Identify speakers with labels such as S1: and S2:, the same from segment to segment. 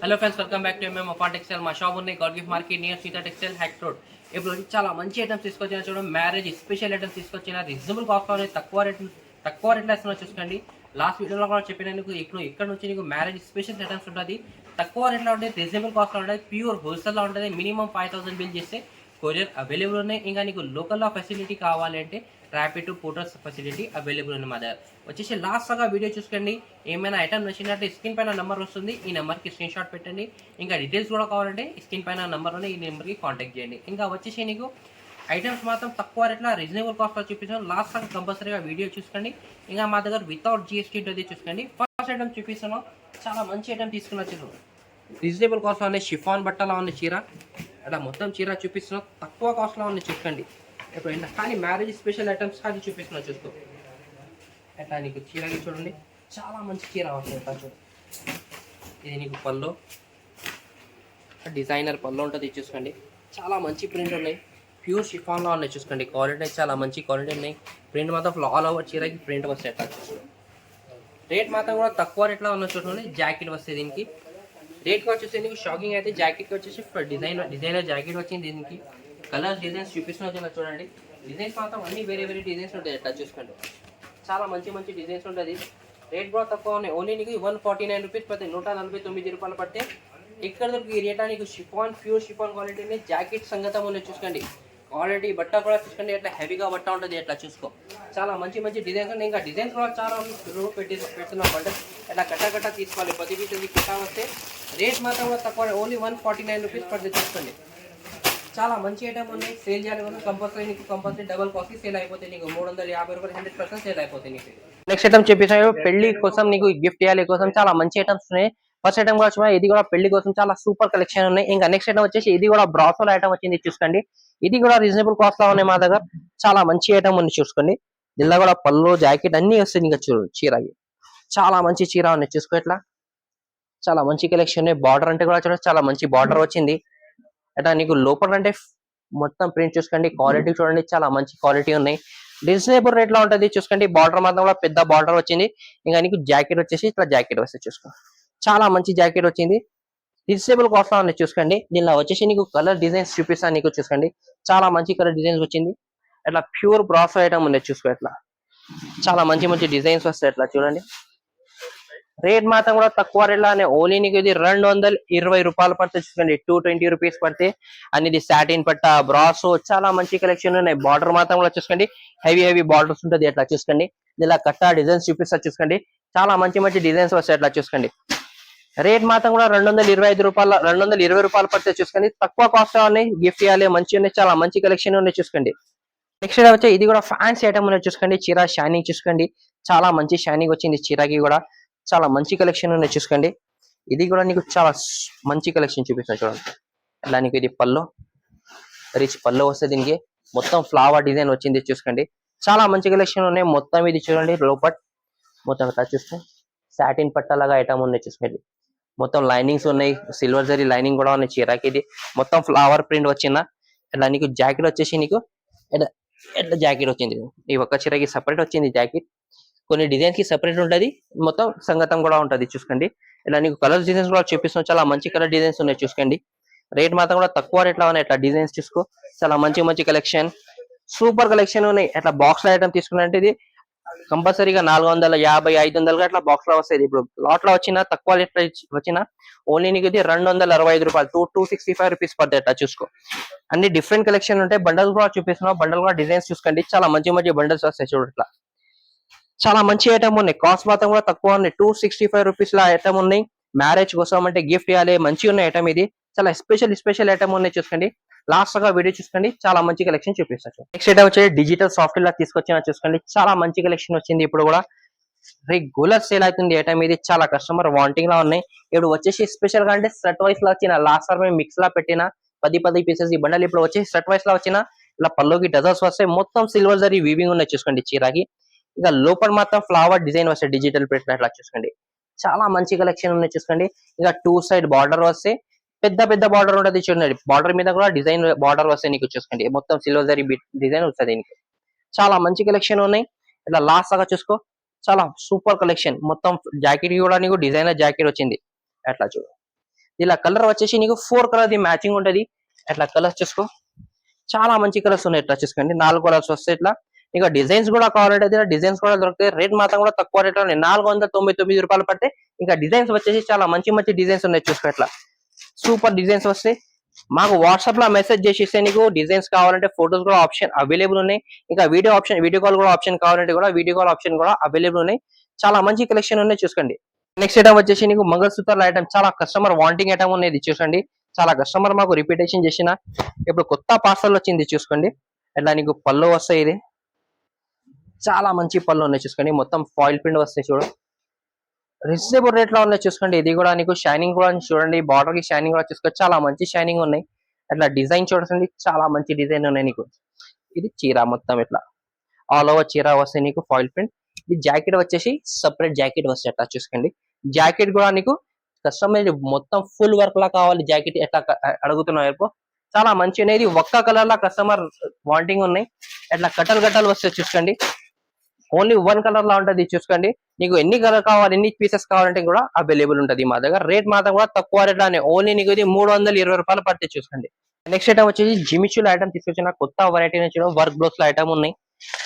S1: Hello friends, welcome back to మేము upon textile. మా shop ఉన్నాయి God gift market near Sita textile hack road. ఇప్పుడు చాలా మంచి ఐటమ్స్ తీసుకొచ్చిన చూడండి. మ్యారేజ్ స్పెషల్ ఐటమ్స్ తీసుకొచ్చిన రీజనబుల్ కాస్ట్లోనే తక్కువ రేట్లో ఇస్తున్నా చూసుకోండి. లాస్ట్ వీడియోలో కూడా చెప్పినందుకు ఇక్కడ నుంచి నీకు మ్యారేజ్ స్పెషల్ ఐటమ్స్ ఉంటుంది. తక్కువ రేట్లో ఉంటుంది, రీజనబుల్ కాస్ట్లో ఉంటుంది, ప్యూర్ హోల్సేల్లో ఉంటుంది. మినిమం 5,000 బిల్ చేస్తే కొరియర్ అవైలబుల్ ఉన్నాయి. ఇంకా నీకు లోకల్లో ఫెసిలిటీ కావాలి అంటే ర్యాపిడ్ పోర్టర్స్ ఫెసిలిటీ అవైలబుల్ ఉంది మా దగ్గర. వచ్చేసి లాస్ట్గా వీడియో చూసుకోండి. ఏమైనా ఐటమ్ నచ్చినట్టు స్క్రీన్ పైన నెంబర్ వస్తుంది, ఈ నెంబర్కి స్క్రీన్ షాట్ పెట్టండి. ఇంకా డీటెయిల్స్ కూడా కావాలంటే స్క్రీన్ పైన నెంబర్ ఉంది, ఈ నెంబర్కి కాంటాక్ట్ చేయండి. ఇంకా వచ్చేసి నీకు ఐటమ్స్ మాత్రం తక్కువ రేట్లో రీజనబుల్ కాస్ట్లో చూపిస్తాను. లాస్ట్ కంపల్సరీగా వీడియో చూసుకోండి. ఇంకా మా దగ్గర వితౌట్ జిఎస్టీ ఉంటుంది చూసుకోండి. ఫస్ట్ ఐటమ్ చూపిస్తాను, చాలా మంచి ఐటమ్ తీసుకుని వచ్చాను. రీజనబుల్ కాస్ట్లో ఉన్నాయి, షిఫాన్ బట్టలో ఉన్న చీర. అలా మొత్తం చీర చూపిస్తున్నాం, తక్కువ కాస్ట్లో ఉంది చూసుకోండి. ఎప్పుడైనా కానీ మ్యారేజ్ స్పెషల్ ఐటమ్స్ కానీ చూపిస్తున్నా చూసుకో. ఎట్లా నీకు చీరకి చూడండి, చాలా మంచి చీర వస్తుంది. ఎట్లా చూడు, ఇది నీకు పళ్ళు, డిజైనర్ పళ్ళు ఉంటుంది చూసుకోండి. చాలా మంచి ప్రింట్ ఉన్నాయి, ప్యూర్ షిఫాన్లో ఉన్నాయి చూసుకోండి. క్వాలిటీ చాలా మంచి క్వాలిటీ ఉన్నాయి. ప్రింట్ మాత్రం ఆల్ ఓవర్ చీరకి ప్రింట్ వస్తాయి. ఎట్లా చూసుకోండి. రేట్ మాత్రం కూడా తక్కువ రేట్లో ఉన్న చూడండి. జాకెట్ వస్తుంది దీనికి. రేట్కి వచ్చేసి నీకు షాకింగ్ అయితే జాకెట్కి వచ్చేసి డిజైనర్ జాకెట్ వచ్చింది. దీనికి కలర్స్ డిజైన్స్ చూపిస్తున్నా చూడండి. డిజైన్స్ మాత్రం అన్ని వేరే డిజైన్స్ ఉంటాయి. ఎట్లా చూసుకోండి, చాలా మంచి డిజైన్స్ ఉంటుంది. రేట్ కూడా తక్కువ ఉన్నాయి. ఓన్లీ నీకు 149 రూపీస్ పడితే, 149 రూపాయలు పడితే ఇక్కడ దొరికి రేటా నీకు. షిఫాన్, ప్యూర్ షిఫాన్ క్వాలిటీని జాకెట్ సంగతం ఉన్నాయి చూసుకోండి. క్వాలిటీ బట్ట కూడా చూసుకోండి, ఎట్లా హెవీగా బట్ట ఉంటుంది. ఎట్లా చూసుకో, చాలా మంచి డిజైన్స్ ఉన్నాయి. ఇంకా డిజైన్స్ కూడా చాలా పెడుతున్నాం. బండల్ ఎట్లా కట్ట తీసుకోవాలి. 10 పీసులు కిటా వస్తే రేట్ మాత్రం కూడా తక్కువ, ఓన్లీ 149 రూపీస్ పడుతుంది చూసుకోండి. చాలా మంచి ఐటమ్ ఉన్నాయి. సేల్ చేయాలి కంపల్సరీ డబల్ కాస్ట్ సేల్ అయిపోతే నీకు 350 రూపాయలు 100% సేల్ అయిపోతాయి నీకు. నెక్స్ట్ ఐటమ్ చూపించాను, పెళ్లి కోసం నీకు గిఫ్ట్ ఇవ్వాలి కోసం చాలా మంచి ఐటమ్స్ ఉన్నాయి. ఫస్ట్ ఐటమ్ కూడా ఇది కూడా పెళ్లి కోసం చాలా సూపర్ కలెక్షన్ ఉన్నాయి. ఇంకా నెక్స్ట్ ఐటమ్ వచ్చేసి ఇది కూడా బ్రాసోల్ ఐటమ్ వచ్చింది చూసుకోండి. ఇది కూడా రీజనబుల్ కాస్ట్ లో ఉన్నాయి మా దగ్గర. చాలా మంచి ఐటమ్ ఉంది చూసుకోండి. దీనిలో కూడా పళ్ళు, జాకెట్ అన్ని వస్తాయి. ఇంకా చూడు చీరకి చాలా మంచి చీర ఉన్నాయి చూసుకో. ఇట్లా చాలా మంచి కలెక్షన్ ఉన్నాయి. బార్డర్ అంటే కూడా చూడండి, చాలా మంచి బార్డర్ వచ్చింది. అట్లా నీకు లోపల అంటే మొత్తం ప్రింట్ చూసుకోండి. క్వాలిటీ చూడండి, చాలా మంచి క్వాలిటీ ఉన్నాయి. రీజనబుల్ రేట్ లో ఉంటుంది చూసుకోండి. బార్డర్ మాత్రం కూడా పెద్ద బార్డర్ వచ్చింది. ఇంకా నీకు జాకెట్ వచ్చేసి ఇట్లా జాకెట్ వస్తుంది చూసుకో. చాలా మంచి జాకెట్ వచ్చింది. రీజనబుల్ కాస్ట్ లో ఉన్నాయి చూసుకోండి. దీనిలో వచ్చేసి నీకు కలర్ డిజైన్స్ చూపిస్తాను నీకు చూసుకోండి. చాలా మంచి కలర్ డిజైన్స్ వచ్చింది. అట్లా ప్యూర్ బ్రాసో ఐటమ్ ఉంది చూసుకో. ఇట్లా చాలా మంచి డిజైన్స్ వస్తాయి. ఇట్లా చూడండి. రేట్ మాత్రం కూడా తక్కువ రేట్లానే. ఓన్లీ నీకు ఇది 220 రూపాయలు పడితే చూసుకోండి. 220 రూపీస్ పడితే అనేది సాటిన్ పట్ట, బ్రాసో చాలా మంచి కలెక్షన్ ఉన్నాయి. బార్డర్ మాత్రం కూడా చూసుకోండి, హెవీ బార్డర్స్ ఉంటుంది. అట్లా చూసుకోండి. ఇలా కట్ట డిజైన్స్ చూపిస్తా చూసుకోండి. చాలా మంచి డిజైన్స్ వస్తాయి. అట్లా చూసుకోండి. రేట్ మాత్రం కూడా 220 రూపాయలు పడితే చూసుకోండి. తక్కువ కాస్ట్ ఉన్నాయి. గిఫ్ట్ ఇవ్వాలి, మంచి ఉన్నాయి. చాలా మంచి కలెక్షన్ ఉన్నాయి చూసుకోండి. నెక్స్ట్ వచ్చి ఇది కూడా ఫ్యాన్సీ ఐటమ్ ఉన్నాయి చూసుకోండి. చీర షైనింగ్ చూసుకోండి, చాలా మంచి షైనింగ్ వచ్చింది చీరకి కూడా. చాలా మంచి కలెక్షన్ ఉన్నాయి చూసుకోండి. ఇది కూడా నీకు చాలా మంచి కలెక్షన్ చూపిస్తాను చూడండి. ఇలా నీకు ఇది పళ్ళు, రిచ్ పళ్ళు వస్తుంది. దీనికి మొత్తం ఫ్లవర్ డిజైన్ వచ్చింది చూసుకోండి. చాలా మంచి కలెక్షన్ ఉన్నాయి. మొత్తం ఇది చూడండి, లోపల మొత్తం ఇట్లా చూస్తే సాటిన్ పట్టలాగా ఐటమ్ ఉన్నాయి చూసుకోండి. మొత్తం లైనింగ్స్ ఉన్నాయి, సిల్వర్ జరీ లైనింగ్ కూడా ఉన్నాయి చీరకి. ఇది మొత్తం ఫ్లవర్ ప్రింట్ వచ్చిందా. ఇలా నీకు జాకెట్ వచ్చేసి నీకు ఎట్లా జాకెట్ వచ్చింది. ఈ ఒక్క చీరకి సపరేట్ వచ్చింది జాకెట్. కొన్ని డిజైన్స్ కి సపరేట్ ఉంటుంది, మొత్తం సంగతం కూడా ఉంటుంది చూసుకోండి. ఇలా నీకు కలర్ డిజైన్స్ కూడా చూపిస్తున్నాం. చాలా మంచి కలర్ డిజైన్స్ ఉన్నాయి చూసుకోండి. రేట్ మాత్రం కూడా తక్కువ రేట్ లో ఉన్నాయి. ఇట్లా డిజైన్స్ చూసుకో, చాలా మంచి కలెక్షన్, సూపర్ కలెక్షన్ ఉన్నాయి. అట్లా బాక్స్ లో ఐటమ్ తీసుకున్నట్టు ఇది కంపల్సరీగా 450, 500 అట్లా బాక్స్ లో వస్తాయి. ఇప్పుడు లాట్ లో వచ్చిన తక్కువ రేట్ వచ్చిన ఓన్లీ నీకు ఇది 265 రూపాయలు, 265 రూపీస్ పడతాయి. అట్లా చూసుకో. అన్ని డిఫరెంట్ కలెక్షన్ ఉంటాయి. బండల్ కూడా చూపిస్తున్నాం. బండల్ కూడా డిజైన్స్ చూసుకోండి. చాలా మంచి బండల్స్ వస్తాయి చూడు. ఇట్లా చాలా మంచి ఐటమ్ ఉన్నాయి. కాస్ట్ మాత్రం కూడా తక్కువ ఉన్నాయి. 265 రూపీస్ లో ఐటమ్ ఉన్నాయి. మ్యారేజ్ కోసం అంటే గిఫ్ట్ ఇవ్వాలి, మంచి ఉన్న ఐటమ్ ఇది. చాలా స్పెషల్ ఐటమ్ ఉన్నాయి చూసుకోండి. లాస్ట్ గా వీడియో చూసుకోండి, చాలా మంచి కలెక్షన్ చూపిస్తాను. నెక్స్ట్ ఐటమ్ వచ్చి డిజిటల్ సాఫ్ట్వేర్ లా తీసుకొచ్చిన చూసుకోండి. చాలా మంచి కలెక్షన్ వచ్చింది. ఇప్పుడు కూడా రెగ్యులర్ సేల్ అవుతుంది ఐటమ్ ఇది. చాలా కస్టమర్ వాంటింగ్ లా ఉన్నాయి. ఇప్పుడు వచ్చేసి స్పెషల్ గా అంటే సెట్ వైస్ లా వచ్చిన. లాస్ట్ సార్ మేము మిక్స్ లా పెట్టిన 10 పీసెస్ ఈ బండల్. ఇప్పుడు వచ్చేసి సెట్ వైస్ లా వచ్చిన. ఇలా పల్లోకి డజర్స్ వస్తాయి. మొత్తం సిల్వర్ జరీ వీవింగ్ ఉన్నాయి చూసుకోండి చీరకి. ఇంకా లోపల మాత్రం ఫ్లవర్ డిజైన్ వస్తాయి డిజిటల్ ప్రింట్ అట్లా చూసుకోండి. చాలా మంచి కలెక్షన్ ఉన్నాయి చూసుకోండి. ఇంకా 2 సైడ్ బార్డర్ వస్తే పెద్ద బార్డర్ ఉంటుంది చూడండి. బార్డర్ మీద కూడా డిజైన్ బార్డర్ వస్తాయి నీకు చూసుకోండి. మొత్తం సిల్వర్ జరీ డిజైన్ వస్తుంది దీనికి. చాలా మంచి కలెక్షన్ ఉన్నాయి. ఇట్లా లాస్ట్ గా చూసుకో, చాలా సూపర్ కలెక్షన్. మొత్తం జాకెట్ కూడా నీకు డిజైనర్ జాకెట్ వచ్చింది. అట్లా చూడు, ఇలా కలర్ వచ్చేసి నీకు 4 కలర్ ది మ్యాచింగ్ ఉంటది. అట్లా కలర్స్ చూసుకో, చాలా మంచి కలర్స్ ఉన్నాయి. ఇట్లా చూసుకోండి 4 కలర్స్ వస్తాయి. ఇట్లా ఇంకా డిజైన్స్ కూడా కావాలంటే డిజైన్స్ కూడా దొరుకుతాయి. రేట్ మాత్రం కూడా తక్కువ రేట్ లో 499 రూపాయలు పడితే. ఇంకా డిజైన్స్ వచ్చేసి చాలా మంచి మంచి డిజైన్స్ ఉన్నాయి. చూసుకో ఇట్లా సూపర్ డిజైన్స్ వస్తాయి. మాకు వాట్సాప్ లో మెసేజ్ చేసిస్తే నీకు డిజైన్స్ కావాలంటే ఫోటోస్ కూడా ఆప్షన్ అవైలబుల్ ఉన్నాయి. ఇంకా వీడియో కాల్ కూడా ఆప్షన్ కావాలంటే కూడా వీడియో కాల్ ఆప్షన్ కూడా అవైలబుల్ ఉన్నాయి. చాలా మంచి కలెక్షన్ ఉన్నాయి చూసుకోండి. నెక్స్ట్ ఐటమ్ వచ్చేసి నీకు మంగళసూత్రాల ఐటమ్, చాలా కస్టమర్ వాంటింగ్ ఐటమ్ ఉన్నది చూసుకోండి. చాలా కస్టమర్ మాకు రిపీటేషన్ చేసిన ఇప్పుడు కొత్త పార్సల్ వచ్చింది చూసుకోండి. ఇట్లా నీకు పళ్ళు వస్తాయి. ఇది చాలా మంచి పళ్ళు ఉన్నాయి చూసుకోండి. మొత్తం ఫాయిల్ ప్రింట్ వస్తాయి చూడు, రీజనబుల్ రేట్ లో ఉన్నాయి చూసుకోండి. ఇది కూడా నీకు షైనింగ్ కూడా చూడండి, బార్డర్ కి షైనింగ్ కూడా చూసుకో, చాలా మంచి షైనింగ్ ఉన్నాయి. అట్లా డిజైన్ చూడండి, చాలా మంచి డిజైన్ ఉన్నాయి నీకు. ఇది చీర మొత్తం ఇట్లా ఆల్ ఓవర్ చీర వస్తాయి నీకు ఫాయిల్ ప్రింట్. ఇది జాకెట్ వచ్చేసి సపరేట్ జాకెట్ వస్తాయి. అట్లా చూసుకోండి. జాకెట్ కూడా నీకు కస్టమర్ మొత్తం ఫుల్ వర్క్ లా కావాలి జాకెట్ ఎట్లా అడుగుతున్నారు. చాలా మంచి అనేది ఒక్క కలర్ లా కస్టమర్ వాంటింగ్ ఉన్నాయి. అట్లా కట్టలు వస్తాయి చూసుకోండి. ఓన్లీ 1 కలర్ లా ఉంటది చూసుకోండి. నీకు ఎన్ని కలర్ కావాలి, ఎన్ని పీసెస్ కావాలంటే కూడా అవైలబుల్ ఉంటది మా దగ్గర. రేట్ మాత్రం కూడా తక్కువ రేట్ లోనే, ఓన్లీ నీకు ఇది 320 రూపాయలు పడితే చూసుకోండి. నెక్స్ట్ ఐటమ్ వచ్చేసి జిమిచుల ఐటమ్ తీసుకొచ్చిన కొత్త వెరైటీ నుంచి వర్క్ బ్లౌజ్ లో ఐటమ్ ఉన్నాయి.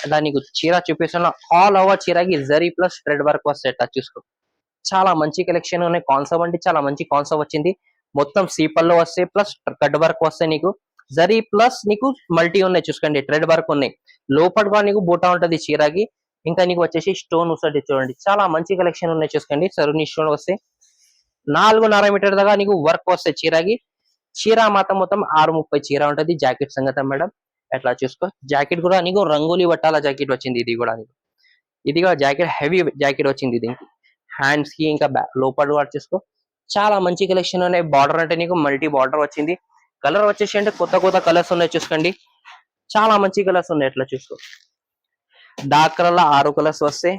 S1: అలా నీకు చీర చూపిస్తున్నా, ఆల్ ఓవర్ చీరకి జరీ ప్లస్ థ్రెడ్ వర్క్ వస్తాయి. టచ్ చూసుకో, చాలా మంచి కలెక్షన్ ఉన్నాయి. కాన్సెప్ట్ అంటే చాలా మంచి కాన్సెప్ట్ వచ్చింది. మొత్తం సీపల్లో వస్తాయి, ప్లస్ కట్ వర్క్ వస్తాయి నీకు. జరీ ప్లస్ నీకు మల్టీ ఉన్నాయి చూసుకోండి, థ్రెడ్ వర్క్ ఉన్నాయి. లోపల కూడా నీకు బూటా ఉంటది చీరకి. ఇంకా నీకు వచ్చేసి స్టోన్ వస్తుంది చూడండి, చాలా మంచి కలెక్షన్ ఉన్నాయి చూసుకోండి. సరుని స్టోన్ వస్తాయి. 4.5 మీటర్ దాకా నీకు వర్క్ వస్తాయి చీరకి. చీర మాత్రం మొత్తం 630 చీర ఉంటది. జాకెట్ సంగతి మేడం ఎట్లా చూసుకో. జాకెట్ కూడా నీకు రంగోలీ వట్టాల జాకెట్ వచ్చింది. ఇది కూడా నీకు ఇది కూడా జాకెట్ హెవీ జాకెట్ వచ్చింది. దీనికి హ్యాండ్స్ కి ఇంకా లోపల కూడా చూసుకో, చాలా మంచి కలెక్షన్ ఉన్నాయి. బార్డర్ అంటే నీకు మల్టీ బార్డర్ వచ్చింది. కలర్ వచ్చేసి అంటే కొత్త కలర్స్ ఉన్నాయి చూసుకోండి, చాలా మంచి కలర్స్ ఉన్నాయి. ఎట్లా చూసుకో, డార్క్ కలర్ లో 6 కలర్స్ వస్తాయి.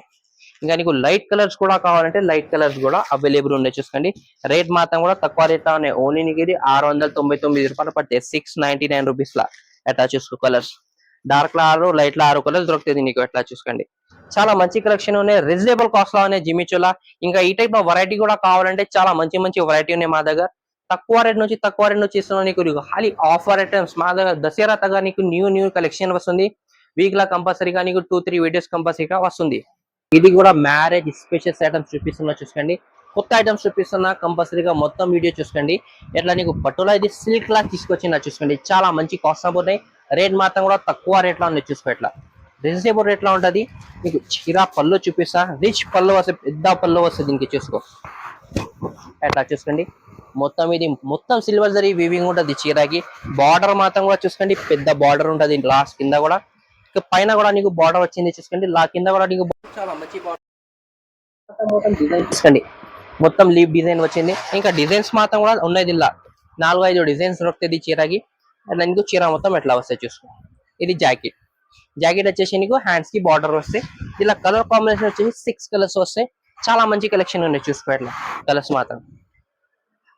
S1: ఇంకా నీకు లైట్ కలర్స్ కూడా కావాలంటే లైట్ కలర్స్ కూడా అవైలబుల్ ఉన్నాయి చూసుకోండి. రేట్ మాత్రం కూడా తక్కువ రేట్ లో ఉన్నాయి. ఓన్లీ నీకు ఇది 699 రూపాయలు పడతాయి, 699 రూపీస్ లా. ఎట్లా చూసుకో, కలర్స్ డార్క్ లో 6, లైట్ లో 6 కలర్స్ దొరుకుతుంది నీకు. ఎట్లా చూసుకోండి, చాలా మంచి కలెక్షన్ ఉన్నాయి. రీజనబుల్ కాస్ట్ లో ఉన్నాయి జిమిచోలా. ఇంకా ఈ టైప్ లో వెరైటీ కూడా కావాలంటే చాలా మంచి వెరైటీ ఉన్నాయి మా దగ్గర. తక్కువ రేట్ నుంచి ఇస్తున్నాం నీకు. ఖాళీ ఆఫర్ ఐటమ్స్ మా దగ్గర. దసరా తగ్గ నీకు న్యూ కలెక్షన్ వస్తుంది. వీక్ లా కంపల్సరీగా నీకు 2-3 వీడియోస్ కంపల్సరీగా వస్తుంది. ఇది కూడా మ్యారేజ్ స్పెషల్స్ ఐటమ్స్ చూపిస్తున్నా చూసుకోండి. కొత్త ఐటమ్స్ చూపిస్తున్నా, కంపల్సరీగా మొత్తం వీడియో చూసుకోండి. ఎట్లా నీకు పట్టులో ఇది సిల్క్ లా తీసుకొచ్చిన చూసుకోండి, చాలా మంచి కాస్ట్ ఉన్నాయి. రేట్ మాత్రం కూడా తక్కువ రేట్ లో ఉంది చూసుకో. ఎట్లా రీజనబుల్ రేట్ లో ఉంటది. నీకు చీర పళ్ళు చూపిస్తా, రిచ్ పళ్ళు వస్తుంది, పెద్ద పళ్ళు వస్తుంది దీనికి చూసుకో. ఎట్లా చూసుకోండి, మొత్తం సిల్వర్ జరీ వీవింగ్ ఉంటది చీరకి. బార్డర్ మాత్రం కూడా చూసుకోండి, పెద్ద బార్డర్ ఉంటది. లాస్ట్ కింద కూడా, పైన కూడా నీకు బార్డర్ వచ్చింది చూసుకోండి. కింద కూడా నీకు చాలా మంచి మొత్తం డిజైన్ చూసుకోండి, మొత్తం లీవ్ డిజైన్ వచ్చింది. ఇంకా డిజైన్స్ మాత్రం కూడా ఉన్నాయి. దీనిలో 4-5 డిజైన్స్ దొరుకుతుంది చీరకి. అట్లా నీకు చీర మొత్తం ఎట్లా వస్తాయి చూసుకో. ఇది జాకెట్ వచ్చేసి నీకు హ్యాండ్స్ కి బార్డర్ వస్తాయి. ఇలా కలర్ కాంబినేషన్ వచ్చేసి 6 కలర్స్ వస్తాయి. చాలా మంచి కలెక్షన్ ఉన్నాయి చూసుకో. ఎట్లా కలర్స్ మాత్రం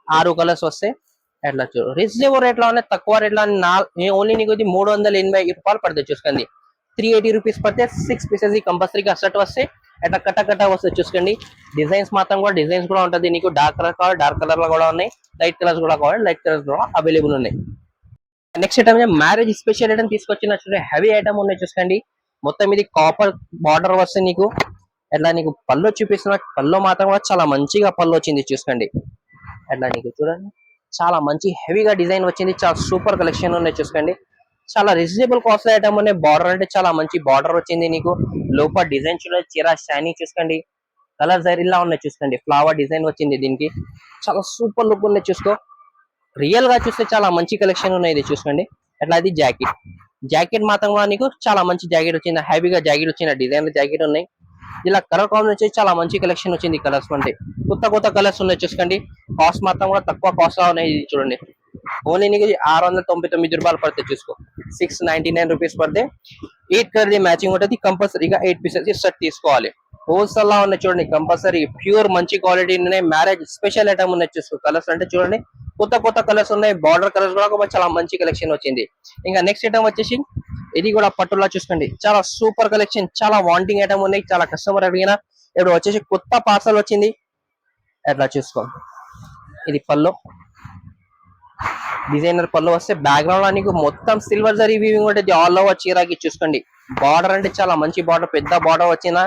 S1: 6 కలర్స్ వస్తాయి. ఎట్లా చూడు, రీజనబుల్ రేట్ లో ఉన్నాయి, తక్కువ రేట్ లో. ఓన్లీ నీకు 380 రూపాయలు పడుతుంది చూసుకోండి. 380 రూపీస్ పడితే 6 పీసెస్ కంపల్సరీగా సెట్ వస్తాయి. అట్లా కట్ట వస్తాయి చూసుకోండి. డిజైన్స్ మాత్రం కూడా డిజైన్స్ కూడా ఉంటది నీకు. డార్క్ కలర్ కావాలి, డార్క్ కలర్ లో కూడా ఉన్నాయి. లైట్ కలర్స్ కూడా కావాలి, లైట్ కలర్స్ కూడా అవైలబుల్ ఉన్నాయి. Next item marriage special item తీసుకొచ్చిన హెవీ ఐటమ్ ఉన్నాయి చూసుకోండి. మొత్తం ఇది కాపర్ బార్డర్ వస్తుంది నీకు. ఎట్లా నీకు పళ్ళు చూపిస్తున్నా, పళ్ళు మాత్రం కూడా చాలా మంచిగా పళ్ళు వచ్చింది చూసుకోండి. ఎట్లా నీకు చూడండి, చాలా మంచి హెవీగా డిజైన్ వచ్చింది. చాలా సూపర్ కలెక్షన్ ఉన్నాయి చూసుకోండి. చాలా రీజనబుల్ కాస్ట్ ఐటమ్ ఉన్నాయి. బార్డర్ అంటే చాలా మంచి బార్డర్ వచ్చింది నీకు. లోపల డిజైన్ చూడండి, చీర షైనింగ్ చూసుకోండి. కలర్ జరీలా ఉన్నాయి చూసుకోండి. ఫ్లవర్ డిజైన్ వచ్చింది దీనికి, చాలా సూపర్ లుక్ ఉన్నాయి చూసుకో. రియల్ గా చూస్తే చాలా మంచి కలెక్షన్ ఉన్నాయి. ఇది చూసుకోండి. అట్లా ఇది జాకెట్ మాత్రం కూడా నీకు చాలా మంచి జాకెట్ వచ్చింది. హెవీగా జాకెట్ వచ్చిన డిజైన్ జాకెట్ ఉన్నాయి. ఇలా కలర్ కాంబినేషన్ చాలా మంచి కలెక్షన్ వచ్చింది. కలర్స్ అంటే కొత్త కలర్స్ ఉన్నాయి చూసుకోండి. కాస్ట్ మాత్రం కూడా తక్కువ కాస్ట్ లో ఉన్నాయి. ఇది చూడండి, ఓన్లీ నీకు 699 రూపాయలు పడితే చూసుకో. 699 రూపీస్ పడితే 8 కలర్ మ్యాచింగ్ ఉంటుంది. కంపల్సరీగా 8 పీసెస్ సెట్ తీసుకోవాలి. హోల్సేల్ లా ఉన్నాయి చూడండి. కంపల్సరీ ప్యూర్ మంచి క్వాలిటీ ఉన్నాయి. మ్యారేజ్ స్పెషల్ ఐటమ్ ఉన్నాయి చూసుకో. కలర్స్ అంటే చూడండి, కొత్త కలర్స్ ఉన్నాయి. బార్డర్ కలర్స్ కూడా చాలా మంచి కలెక్షన్ వచ్చింది. ఇంకా నెక్స్ట్ ఐటమ్ వచ్చేసి ఇది కూడా పట్టులా చూసుకోండి. చాలా సూపర్ కలెక్షన్, చాలా వాంటింగ్ ఐటమ్ ఉన్నాయి. చాలా కస్టమర్ అడిగిన ఇప్పుడు వచ్చేసి కొత్త పార్సల్ వచ్చింది. ఎట్లా చూసుకో, ఇది పళ్ళు డిజైనర్ పళ్ళు వస్తే బ్యాక్గ్రౌండ్ లో నీకు మొత్తం సిల్వర్ జరీ వీవింగ్ ఉంటుంది ఆల్ ఓవర్ చీరకి చూసుకోండి. బార్డర్ అంటే చాలా మంచి బార్డర్, పెద్ద బార్డర్ వచ్చిన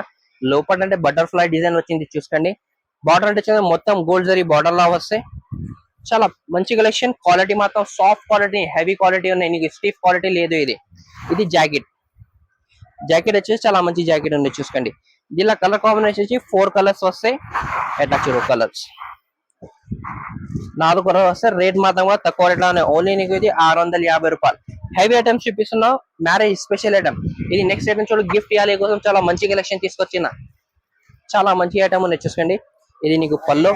S1: లోపల అంటే బటర్ఫ్లై డిజైన్ వచ్చింది చూసుకోండి. బార్డర్ అంటే చాలా మొత్తం గోల్డ్ జరీ బార్డర్ లా వస్తే చాలా మంచి కలెక్షన్. క్వాలిటీ మాత్రం సాఫ్ట్ క్వాలిటీ, హెవీ క్వాలిటీ ఉన్నాయి, నీకు స్టిఫ్ క్వాలిటీ లేదు. ఇది జాకెట్. జాకెట్ వచ్చేసి చాలా మంచి జాకెట్ ఉంది చూసుకోండి. దీనిలో కలర్ కాంబినేషన్ వచ్చి 4 కలర్స్ వస్తాయి. ఎట్లా చూడు కలర్స్ 4 కలర్స్ వస్తాయి. రేట్ మాత్రం కూడా తక్కువ రేట్ లో ఉన్నాయి. ఓన్లీ నీకు ఇది 650 రూపాయలు. హెవీ ఐటమ్స్ చూపిస్తున్నావు, మ్యారేజ్ స్పెషల్ ఐటమ్. ఇది నెక్స్ట్ ఐటమ్ చూడు, గిఫ్ట్ ఇవ్వాలి కోసం చాలా మంచి కలెక్షన్ తీసుకొచ్చిన చాలా మంచి ఐటమ్ ఉన్నాయి చూసుకోండి. ఇది నీకు పళ్ళు,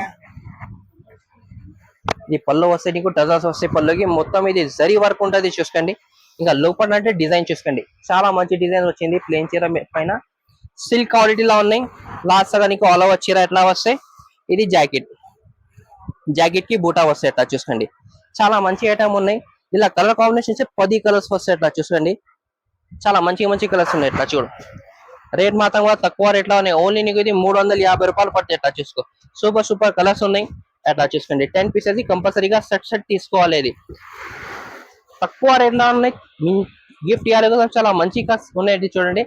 S1: ఇది పళ్ళు వస్తే నీకు టజల్స్ వస్తాయి పళ్ళుకి. మొత్తం ఇది జరీ వర్క్ ఉంటుంది చూసుకోండి. ఇంకా లోపల అంటే డిజైన్ చూసుకోండి, చాలా మంచి డిజైన్ వచ్చింది. ప్లేన్ చీర పైన సిల్క్ క్వాలిటీలో ఉన్నాయి. లాస్ట్ గా నీకు ఆల్ ఓవర్ చీర ఎట్లా వస్తాయి. ఇది జాకెట్, జాకెట్ కి బూటా వస్తాయి ఎట్లా చూసుకోండి. చాలా మంచి ఐటమ్ ఉన్నాయి. ఇలా కలర్ కాంబినేషన్ 10 కలర్స్ వస్తాయి ఎట్లా చూసుకోండి. చాలా మంచి మంచి కలర్స్ ఉన్నాయి ఎట్లా చూడు. రేట్ మాత్రం కూడా తక్కువ రేట్ లో ఉన్నాయి. ఓన్లీ నీకు ఇది 350 రూపాయలు పడుతుంది ఎట్లా చూసుకో. సూపర్ సూపర్ కలర్స్ ఉన్నాయి ఎట్లా చూసుకోండి. 10 పీసెస్ కంపల్సరీగా సెట్ తీసుకోవాలి. ఇది తక్కువ రేట్ లో ఉన్నాయి. గిఫ్ట్ ఇవ్వాలి కోసం చాలా మంచి ఉన్నాయి చూడండి.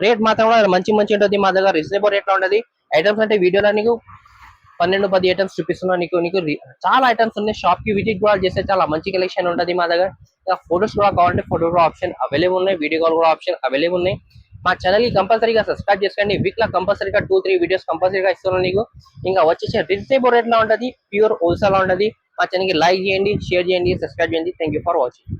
S1: రేట్ మాత్రం కూడా మంచి మంచి ఉంటుంది మా దగ్గర, రీజనబుల్ రేట్ లో ఉంటుంది. ఐటమ్స్ అంటే వీడియోలో నీకు 12-10 ఐటమ్స్ చూపిస్తున్నా. నీకు చాలా ఐటమ్స్ ఉన్నాయి. షాప్ కి విజిట్ కూడా చేస్తే చాలా మంచి కలెక్షన్ ఉంటుంది మా దగ్గర. ఫోటోస్ కూడా కావాలంటే ఫోటో కూడా ఆప్షన్ అవైలబుల్ ఉన్నాయి, వీడియో కాల్ కూడా ఆప్షన్ అవైలబుల్ ఉన్నాయి. మా ఛానల్ కి కంపల్సరీగా సబ్స్క్రైబ్ చేసుకోండి. వీక్ లో కంపల్సరీగా 2-3 వీడియోస్ కంపల్సరీగా ఇస్తున్నాను నీకు. ఇంకా వచ్చేసి రీజనబుల్ రేట్ లో ఉంటుంది, ప్యూర్ హోల్సేల్ లో ఉంటుంది. మా ఛానల్ కి లైక్ చేయండి, షేర్ చేయండి, సబ్స్క్రైబ్ చేయండి. Thank you for watching.